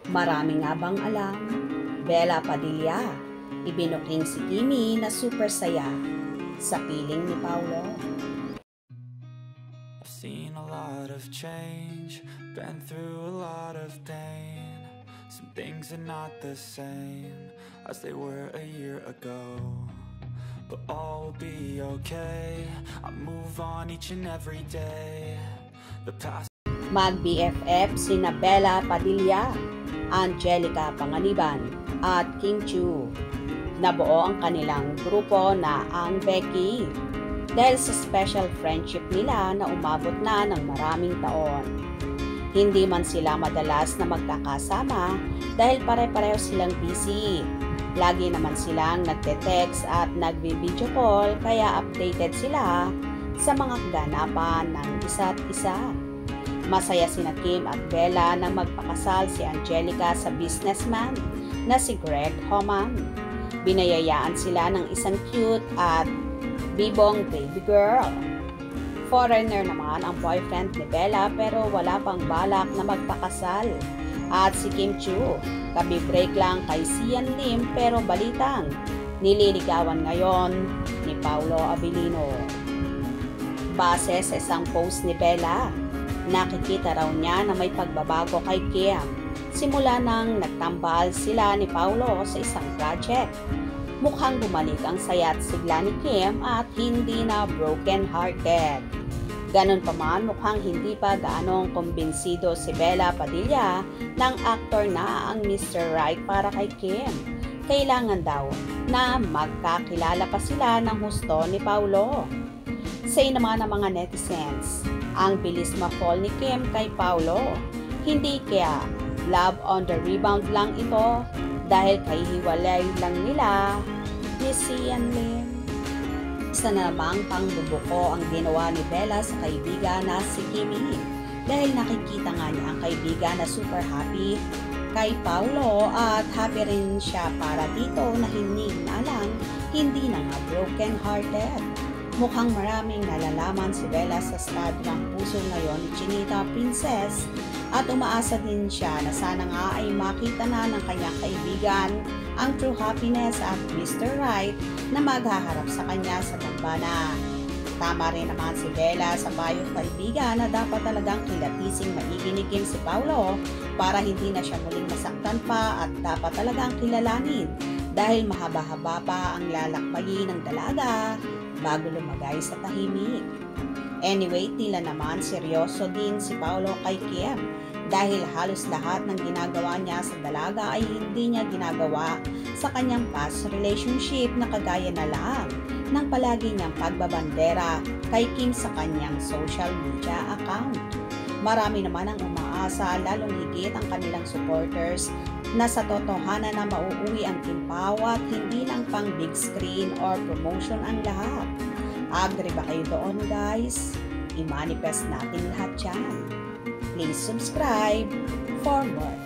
Marami nga bang alam? Bella Padilla, ibinuking si Kimi na super saya sa piling ni Paulo. I've seen a lot of change, been through a lot of pain. Some things are not the same as they were a year ago, but all will be okay. I move on each and every day. The past. Mag-BFF sina Bella Padilla, Angelica Panganiban at King Chu. Nabuo ang kanilang grupo na ang Becky dahil sa special friendship nila na umabot na ng maraming taon. Hindi man sila madalas na magkakasama dahil pare-pareho silang busy. Lagi naman silang nagte-text at nagbi-video call kaya updated sila sa mga kaganapan ng isa't isa. Masaya sina Kim at Bella na magpakasal si Angelica sa businessman na si Greg Homan. Binayayaan sila ng isang cute at bibong baby girl. Foreigner naman ang boyfriend ni Bella pero wala pang balak na magpakasal. At si Kim Chu, kabi-break lang kay Sian Lim pero balitang nililigawan ngayon ni Paulo Abilino. Base sa isang post ni Bella, nakikita raw niya na may pagbabago kay Kim simula nang nagtambal sila ni Paulo sa isang project. Mukhang bumalik ang saya at sigla ni Kim at hindi na broken-hearted. Ganon pa man, mukhang hindi pa gaanong kumbinsido si Bella Padilla ng actor na ang Mr. Right para kay Kim. Kailangan daw na magkakilala pa sila ng husto ni Paulo. Say naman ng mga netizens, ang bilis ma-fall ni Kim kay Paulo. Hindi kaya love on the rebound lang ito dahil kahihiwalay lang nila ni Sian Lim. Isa na namang pangbubuko ang ginawa ni Bella sa kaibigan na si Kimi dahil nakikita nga niya ang kaibigan na super happy kay Paulo at happy rin siya para dito na hindi na nga broken hearted. Mukhang maraming nalalaman si Bella sa estado ng puso ngayon ni Chinita Princess at umaasa din siya na sana nga ay makita na ng kanyang kaibigan ang true happiness at Mr. Right na maghaharap sa kanya sa dambana. Tama rin naman si Bella sa payo kaibigan na dapat talagang kilatising maigi ni Kim si Paulo para hindi na siya muling masaktan pa at dapat talagang kilalanin dahil mahaba-haba pa ang lalakbayin ng dalaga bago lumagay sa tahimik. Anyway, tila naman seryoso din si Paulo kay Kim dahil halos lahat ng ginagawa niya sa dalaga ay hindi niya ginagawa sa kanyang past relationship na kagaya na lang ng palagi niyang pagbabandera kay Kim sa kanyang social media account. Marami naman ang umaasa, lalong higit ang kanilang supporters na sa totohanan na mauuwi ang Kimpaw at hindi lang pang big screen or promotion ang lahat. Agree ba kayo doon, guys? I-manifest natin lahat yan. Please subscribe for more